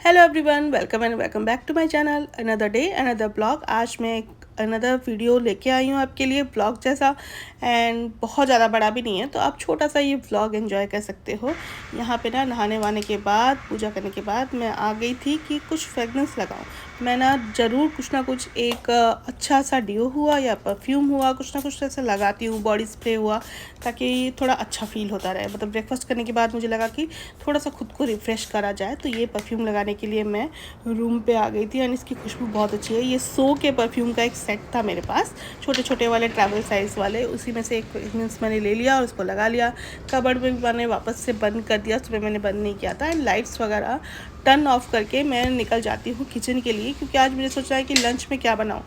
Hello everyone, welcome and welcome back to my channel. Another day another blog. आज मैं another video लेके आई हूँ आपके लिए, ब्लॉग जैसा, एंड बहुत ज़्यादा बड़ा भी नहीं है, तो आप छोटा सा ये व्लॉग एंजॉय कर सकते हो। यहाँ पे ना नहाने वाने के बाद, पूजा करने के बाद मैं आ गई थी कि कुछ फ्रेगनेंस लगाऊँ। मैं ना ज़रूर कुछ ना कुछ एक अच्छा सा डिओ हुआ या परफ्यूम हुआ, कुछ ना कुछ ऐसा लगाती हूँ, बॉडी स्प्रे हुआ, ताकि थोड़ा अच्छा फील होता रहे। मतलब ब्रेकफास्ट करने के बाद मुझे लगा कि थोड़ा सा खुद को रिफ़्रेश करा जाए, तो ये परफ्यूम लगाने के लिए मैं रूम पे आ गई थी। एंड इसकी खुशबू बहुत अच्छी है। ये सो के परफ्यूम का एक सेट था मेरे पास, छोटे छोटे वाले ट्रैवल साइज़ वाले, उसी में से एक मीन्स मैंने ले लिया और उसको लगा लिया। कबर्ड में भी मैंने वापस से बंद कर दिया, सुबह मैंने बंद नहीं किया था। एंड लाइट्स वगैरह टर्न ऑफ करके मैं निकल जाती हूँ किचन के लिए, क्योंकि आज मैंने सोचा है कि लंच में क्या बनाऊँ।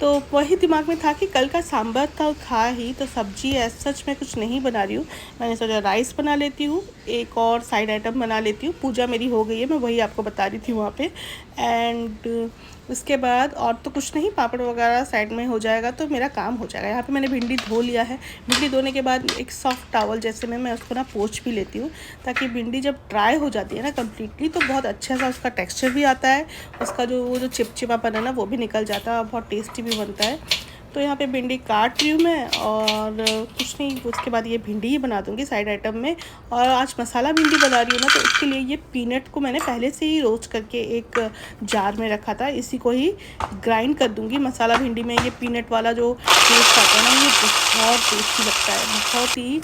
तो वही दिमाग में था कि कल का सांभर था ही, तो सब्जी एज सच मैं कुछ नहीं बना रही हूँ। मैंने सोचा राइस बना लेती हूँ, एक और साइड आइटम बना लेती हूँ। पूजा मेरी हो गई है, मैं वही आपको बता रही थी वहाँ पे। एंड उसके बाद और तो कुछ नहीं, पापड़ वगैरह साइड में हो जाएगा तो मेरा काम हो जाएगा। यहाँ पे मैंने भिंडी धो लिया है। भिंडी धोने के बाद एक सॉफ्ट टॉवल जैसे में मैं उसको ना पोंछ भी लेती हूँ, ताकि भिंडी जब ड्राई हो जाती है ना कम्प्लीटली, तो बहुत अच्छा सा उसका टेक्स्चर भी आता है, उसका जो चिपचिपापन है ना वो भी निकल जाता है और बहुत टेस्टी भी बनता है। तो यहाँ पे भिंडी काट रही हूँ मैं, और कुछ नहीं, उसके बाद ये भिंडी ही बना दूँगी साइड आइटम में। और आज मसाला भिंडी बना रही हूँ ना, तो उसके लिए ये पीनट को मैंने पहले से ही रोस्ट करके एक जार में रखा था, इसी को ही ग्राइंड कर दूँगी। मसाला भिंडी में ये पीनट वाला जो टेस्ट आता है ना, ये बहुत टेस्टी लगता है, बहुत ही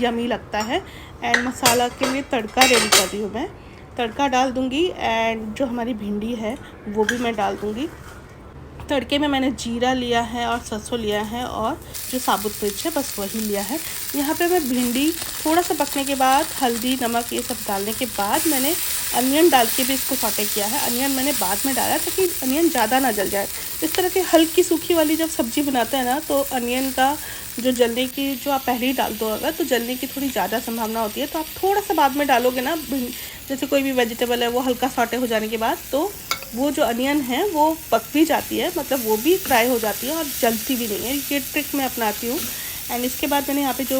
यमी लगता है। एंड मसाला के लिए तड़का रेडी कर रही हूँ मैं, तड़का डाल दूँगी। एंड जो हमारी भिंडी है वो भी मैं डाल दूँगी। तड़के में मैंने जीरा लिया है और सरसों लिया है और जो साबुत मिर्च है बस वही लिया है। यहाँ पे मैं भिंडी थोड़ा सा पकने के बाद हल्दी नमक ये सब डालने के बाद मैंने अनियन डाल के भी इसको सॉटे किया है। अनियन मैंने बाद में डाला ताकि अनियन ज़्यादा ना जल जाए। इस तरह की हल्की सूखी वाली जब सब्ज़ी बनाते हैं ना, तो अनियन का जो जलने की, जो आप पहले ही डाल दो अगर, तो जलने की थोड़ी ज़्यादा संभावना होती है। तो आप थोड़ा सा बाद में डालोगे ना, जैसे कोई भी वेजिटेबल है वो हल्का सॉटे हो जाने के बाद, तो वो जो अनियन है वो पक भी जाती है, मतलब वो भी फ्राई हो जाती है और जलती भी नहीं है। ये ट्रिक मैं अपनाती हूँ। एंड इसके बाद मैंने यहाँ पे जो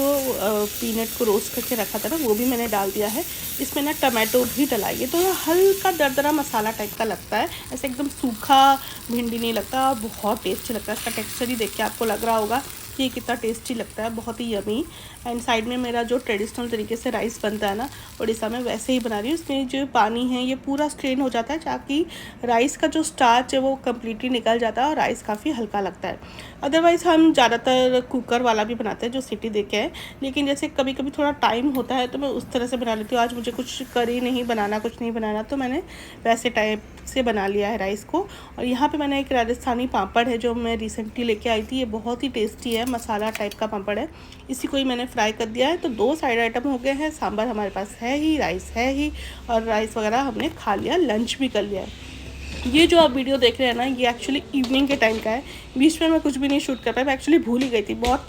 पीनट को रोस्ट करके रखा था ना, वो भी मैंने डाल दिया है। इसमें ना टमाटो भी डलाइए, तो हल्का दरदरा मसाला टाइप का लगता है, ऐसे एकदम सूखा भिंडी नहीं लगता, बहुत टेस्टी लगता है। इसका टेक्स्चर ही देख के आपको लग रहा होगा कि ये कितना टेस्टी लगता है, बहुत ही यमी। एंड साइड में मेरा जो ट्रेडिशनल तरीके से राइस बनता है ना उड़ीसा में, वैसे ही बना रही हूँ। इसमें जो पानी है ये पूरा स्ट्रेन हो जाता है, ताकि राइस का जो स्टार्च है वो कम्प्लीटली निकल जाता है और राइस काफ़ी हल्का लगता है। अदरवाइज़ हम ज़्यादातर कुकर वाला भी बनाते हैं जो सीटी दे के है, लेकिन जैसे कभी कभी थोड़ा टाइम होता है तो मैं उस तरह से बना लेती हूँ। आज मुझे कुछ करी नहीं बनाना, कुछ नहीं बनाना, तो मैंने वैसे टाइप से बना लिया है राइस को। और यहाँ पे मैंने एक राजस्थानी पापड़ है जो मैं रिसेंटली लेके आई थी, ये बहुत ही टेस्टी है, मसाला टाइप का पापड़ है, इसी को ही मैंने फ्राई कर दिया है। तो 2 साइड आइटम हो गए हैं, सांभर हमारे पास है ही, राइस है ही, और राइस वगैरह हमने खा लिया, लंच भी कर लिया है। ये जो आप वीडियो देख रहे हैं ना, ये एक्चुअली इवनिंग के टाइम का है। बीच में मैं कुछ भी नहीं शूट कर पाई, मैं एक्चुअली भूल ही गई थी, बहुत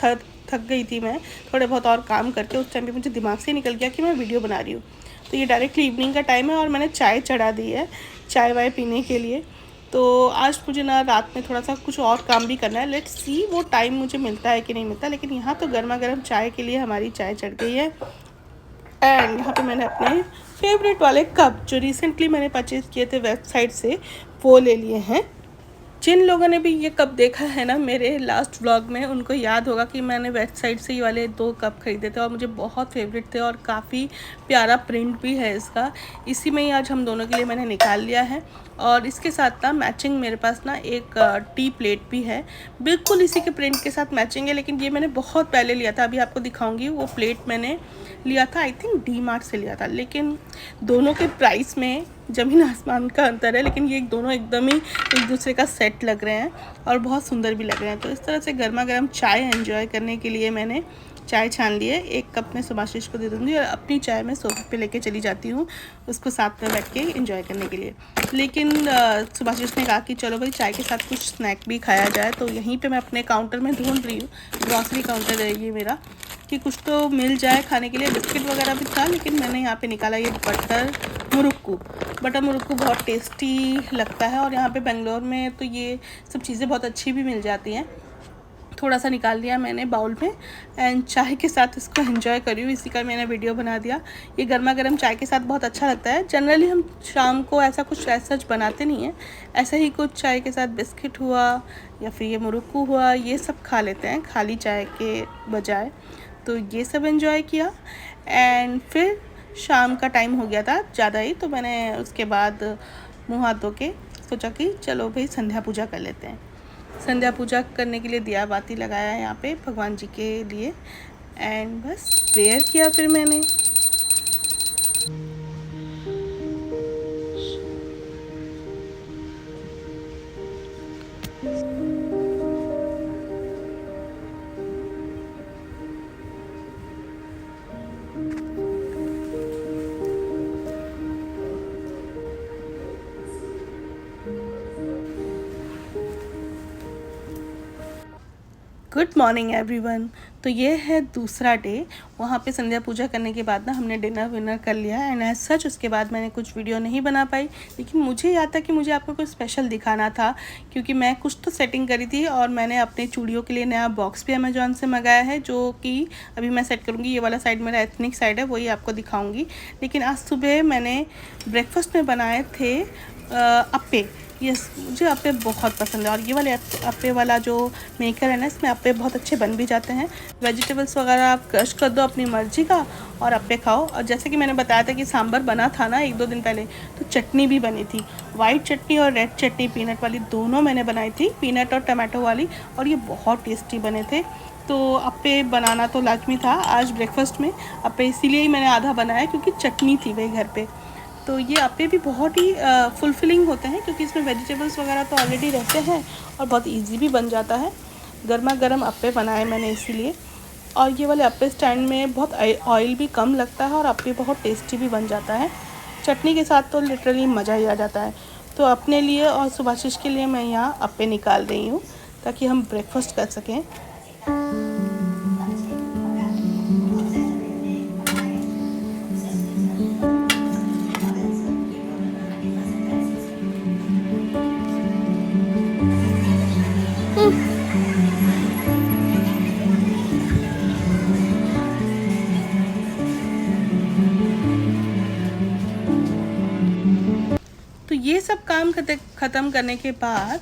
थक गई थी मैं थोड़े बहुत और काम करके। उस टाइम पे मुझे दिमाग से निकल गया कि मैं वीडियो बना रही हूँ। तो ये डायरेक्टली इवनिंग का टाइम है और मैंने चाय चढ़ा दी है, चाय वाय पीने के लिए। तो आज मुझे ना रात में थोड़ा सा कुछ और काम भी करना है, लेट्स सी वो टाइम मुझे मिलता है कि नहीं मिलता। लेकिन यहाँ तो गर्मा गर्म चाय के लिए हमारी चाय चढ़ गई है। एंड यहाँ पे मैंने अपने फेवरेट वाले कप जो रिसेंटली मैंने परचेज़ किए थे वेबसाइट से, वो ले लिए हैं। जिन लोगों ने भी ये कप देखा है ना मेरे लास्ट व्लॉग में, उनको याद होगा कि मैंने वेबसाइट से ये वाले 2 कप खरीदे थे और मुझे बहुत फेवरेट थे, और काफ़ी प्यारा प्रिंट भी है इसका। इसी में ही आज हम दोनों के लिए मैंने निकाल लिया है। और इसके साथ ना मैचिंग मेरे पास ना एक टी प्लेट भी है, बिल्कुल इसी के प्रिंट के साथ मैचिंग है, लेकिन ये मैंने बहुत पहले लिया था, अभी आपको दिखाऊंगी। वो प्लेट मैंने लिया था, आई थिंक डी मार्ट से लिया था, लेकिन दोनों के प्राइस में ज़मीन आसमान का अंतर है। लेकिन ये दोनों एकदम ही एक दूसरे का सेट लग रहे हैं और बहुत सुंदर भी लग रहे हैं। तो इस तरह से गर्मा गर्म चाय एंजॉय करने के लिए मैंने चाय छान ली है। एक कप में सुभाशीष को दे दूँगी और अपनी चाय मैं सोफे पे लेके चली जाती हूँ उसको साथ में बैठ के एंजॉय करने के लिए। लेकिन सुभाशीष ने कहा कि चलो भाई चाय के साथ कुछ स्नैक भी खाया जाए, तो यहीं पे मैं अपने काउंटर में ढूंढ रही हूँ, ग्रॉसरी काउंटर है ये मेरा, कि कुछ तो मिल जाए खाने के लिए। बिस्किट वगैरह भी था, लेकिन मैंने यहाँ पे निकाला ये बटर मुरुक्कू बहुत टेस्टी लगता है, और यहाँ पे बेंगलोर में तो ये सब चीज़ें बहुत अच्छी भी मिल जाती हैं। थोड़ा सा निकाल लिया मैंने बाउल में एंड चाय के साथ इसको एंजॉय करी हूँ, इसी का मैंने वीडियो बना दिया। ये गर्मा गर्म चाय के साथ बहुत अच्छा लगता है। जनरली हम शाम को ऐसा कुछ सच बनाते नहीं हैं, ऐसा ही कुछ चाय के साथ बिस्किट हुआ या फिर ये मुरुक्कू हुआ, ये सब खा लेते हैं खाली चाय के बजाय। तो ये सब एंजॉय किया एंड फिर शाम का टाइम हो गया था ज़्यादा ही, तो मैंने उसके बाद मुँह हाथ धो के सोचा कि चलो भाई संध्या पूजा कर लेते हैं। संध्या पूजा करने के लिए दिया बाती लगाया यहाँ पे भगवान जी के लिए एंड बस प्रेयर किया फिर मैंने। Good morning everyone. तो ये है दूसरा डे। वहाँ पे संध्या पूजा करने के बाद ना हमने डिनर विनर कर लिया एंड एज सच उसके बाद मैंने कुछ वीडियो नहीं बना पाई, लेकिन मुझे याद था कि मुझे आपको कुछ स्पेशल दिखाना था, क्योंकि मैं कुछ तो सेटिंग करी थी और मैंने अपने चूड़ियों के लिए नया बॉक्स भी अमेजोन से मंगाया है, जो कि अभी मैं सेट करूँगी। ये वाला साइड मेरा एथनिक साइड है, वही आपको दिखाऊँगी। लेकिन आज सुबह मैंने ब्रेकफास्ट में बनाए थे अप्पे। यस, मुझे अप्पे बहुत पसंद है और ये वाले अप्पे वाला जो मेकर है ना, इसमें अप्पे बहुत अच्छे बन भी जाते हैं। वेजिटेबल्स वगैरह आप क्रश कर दो अपनी मर्जी का और अप्पे खाओ। और जैसे कि मैंने बताया था कि सांभर बना था ना 1-2 दिन पहले, तो चटनी भी बनी थी, वाइट चटनी और रेड चटनी पीनट वाली, दोनों मैंने बनाई थी, पीनट और टमाटो वाली, और ये बहुत टेस्टी बने थे। तो अप्पे बनाना तो लाजमी था आज ब्रेकफास्ट में। अप्पे इसीलिए ही मैंने आधा बनाया क्योंकि चटनी थी वही घर पे। तो ये अप्पे भी बहुत ही फुलफिलिंग होते हैं क्योंकि इसमें वेजिटेबल्स वगैरह तो ऑलरेडी रहते हैं और बहुत इजी भी बन जाता है। गर्मा गर्म अप्पे बनाए मैंने इसीलिए। और ये वाले अप्पे स्टैंड में बहुत ऑयल भी कम लगता है और अप्पे बहुत टेस्टी भी बन जाता है। चटनी के साथ तो लिटरली मज़ा ही आ जाता है। तो अपने लिए और सुभाशीष के लिए मैं यहाँ अप्पे निकाल रही हूँ ताकि हम ब्रेकफास्ट कर सकें। तो ये सब काम ख़त्म करने के बाद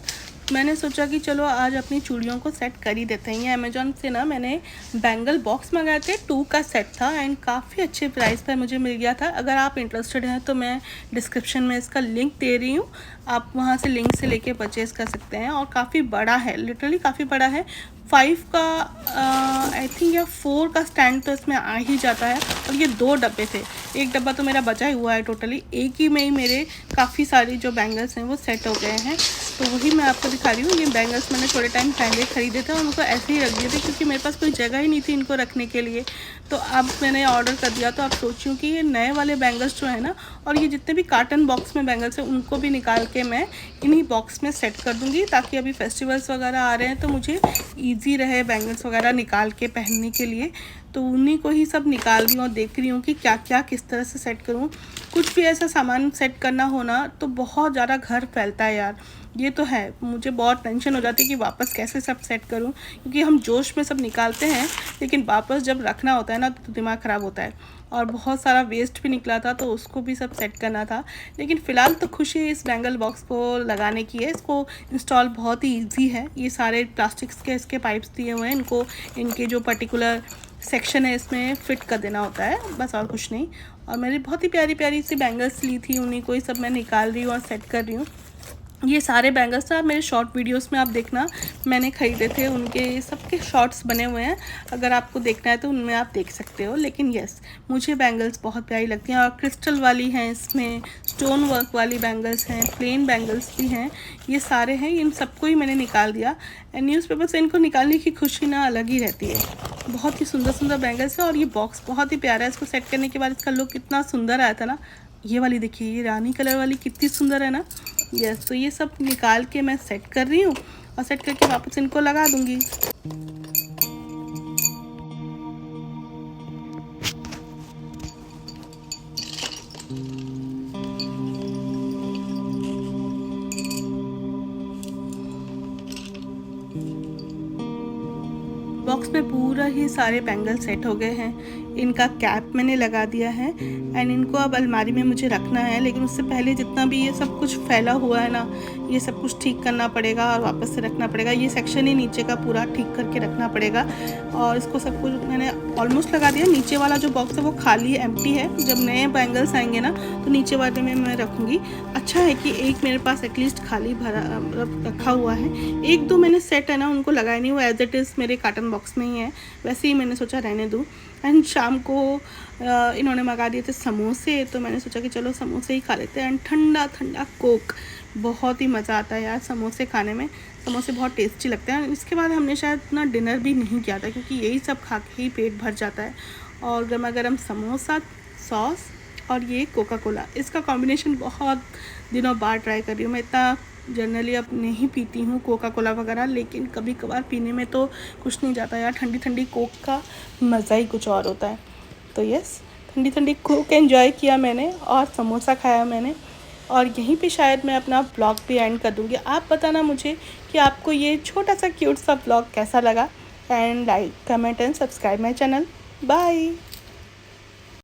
मैंने सोचा कि चलो आज अपनी चूड़ियों को सेट कर ही देते हैं। ये अमेजोन से ना मैंने बैंगल बॉक्स मंगाए थे, 2 का सेट था एंड काफ़ी अच्छे प्राइस पर मुझे मिल गया था। अगर आप इंटरेस्टेड हैं तो मैं डिस्क्रिप्शन में इसका लिंक दे रही हूँ, आप वहाँ से लिंक से लेके परचेज़ कर सकते हैं। और काफ़ी बड़ा है, लिटरली काफ़ी बड़ा है। 5 का आई थिंक या 4 का स्टैंड तो इसमें आ ही जाता है। और ये 2 डब्बे थे, एक डब्बा तो मेरा बचा ही हुआ है। टोटली एक ही में ही मेरे काफ़ी सारी जो बैंगल्स हैं वो सेट हो गए हैं। तो वही मैं आपको दिखा रही हूँ। ये बैंगल्स मैंने थोड़े टाइम पहले ख़रीदे थे और उनको ऐसे ही रख दिए थे क्योंकि मेरे पास कोई जगह ही नहीं थी इनको रखने के लिए। तो अब मैंने ऑर्डर कर दिया। तो आप सोचूँ कि ये नए वाले बैंगल्स जो है ना, और ये जितने भी कार्टन बॉक्स में बैंगल्स हैं उनको भी निकाल के मैं इन्हीं बॉक्स में सेट कर दूँगी, ताकि अभी फेस्टिवल्स वगैरह आ रहे हैं तो मुझे ईजी रहे बैंगल्स वगैरह निकाल के पहनने के लिए। तो उन्हीं को ही सब निकाल रही हूँ और देख रही हूँ कि क्या क्या किस तरह से सेट करूँ। कुछ भी ऐसा सामान सेट करना हो ना तो बहुत ज़्यादा घर फैलता है यार, ये तो है। मुझे बहुत टेंशन हो जाती है कि वापस कैसे सब सेट करूं, क्योंकि हम जोश में सब निकालते हैं लेकिन वापस जब रखना होता है ना तो दिमाग ख़राब होता है। और बहुत सारा वेस्ट भी निकला था तो उसको भी सब सेट करना था। लेकिन फ़िलहाल तो खुशी इस बैंगल बॉक्स को लगाने की है। इसको इंस्टॉल बहुत ही ईजी है। ये सारे प्लास्टिक्स के इसके पाइप्स दिए हुए हैं, इनको इनके जो पर्टिकुलर सेक्शन है इसमें फ़िट कर देना होता है, बस और कुछ नहीं। और मेरी बहुत ही प्यारी प्यारी सी बैंगल्स ली थी, उन्हीं को ही सब मैं निकाल रही हूँ और सेट कर रही हूँ। ये सारे बैंगल्स ना मेरे शॉर्ट वीडियोस में आप देखना, मैंने ख़रीदे थे, उनके सबके शॉर्ट्स बने हुए हैं। अगर आपको देखना है तो उनमें आप देख सकते हो। लेकिन यस, मुझे बैंगल्स बहुत प्यारी लगती हैं और क्रिस्टल वाली हैं, इसमें स्टोन वर्क वाली बैंगल्स हैं, प्लेन बैंगल्स भी हैं, ये सारे हैं। इन सबको ही मैंने निकाल दिया। एंड न्यूज़पेपर से इनको निकालने की खुशी ना अलग ही रहती है। बहुत ही सुंदर सुंदर बैंगल्स है और ये बॉक्स बहुत ही प्यारा है। इसको सेट करने के बाद इसका लुक इतना सुंदर आया था ना। ये वाली देखिए, ये रानी कलर वाली कितनी सुंदर है ना। यस, तो ये सब निकाल के मैं सेट कर रही हूँ और सेट करके वापस इनको लगा दूँगी। बॉक्स में पूरा ही सारे बैंगल सेट हो गए हैं। इनका कैप मैंने लगा दिया है एंड इनको अब अलमारी में मुझे रखना है, लेकिन उससे पहले जितना भी ये सब कुछ फैला हुआ है ना, ये सब कुछ ठीक करना पड़ेगा और वापस से रखना पड़ेगा। ये सेक्शन ही नीचे का पूरा ठीक करके रखना पड़ेगा और इसको सब कुछ मैंने ऑलमोस्ट लगा दिया। नीचे वाला जो बॉक्स है वो खाली एम्प्टी है। जब नए बैंगल्स आएंगे ना तो नीचे वाले में मैं रखूँगी। अच्छा है कि एक मेरे पास एटलीस्ट खाली भरा रखा हुआ है। एक दो मैंने सेट है ना उनको लगाया नहीं हुआ, एज इट इज़ मेरे कार्टन बॉक्स में ही है, वैसे ही मैंने सोचा रहने दूँ। एंड शाम को इन्होंने मंगा दिए थे समोसे, तो मैंने सोचा कि चलो समोसे ही खा लेते हैं। एंड ठंडा ठंडा कोक, बहुत ही मज़ा आता है यार समोसे खाने में। समोसे बहुत टेस्टी लगते हैं। इसके बाद हमने शायद ना डिनर भी नहीं किया था, क्योंकि यही सब खा के ही पेट भर जाता है। और गर्मा गर्म समोसा, सॉस और ये कोका कोला, इसका कॉम्बिनेशन बहुत दिनों बाद ट्राई कर रही हूँ। मैं इतना जनरली अब नहीं पीती हूँ कोका कोला वगैरह, लेकिन कभी कभार पीने में तो कुछ नहीं जाता यार। ठंडी ठंडी कोक का मज़ा ही कुछ और होता है। तो यस, ठंडी ठंडी कोक एंजॉय किया मैंने और समोसा खाया मैंने, और यहीं पे शायद मैं अपना ब्लॉग भी एंड कर दूँगी। आप बताना मुझे कि आपको ये छोटा सा क्यूट सा ब्लॉग कैसा लगा। And like, comment and subscribe my channel. Bye.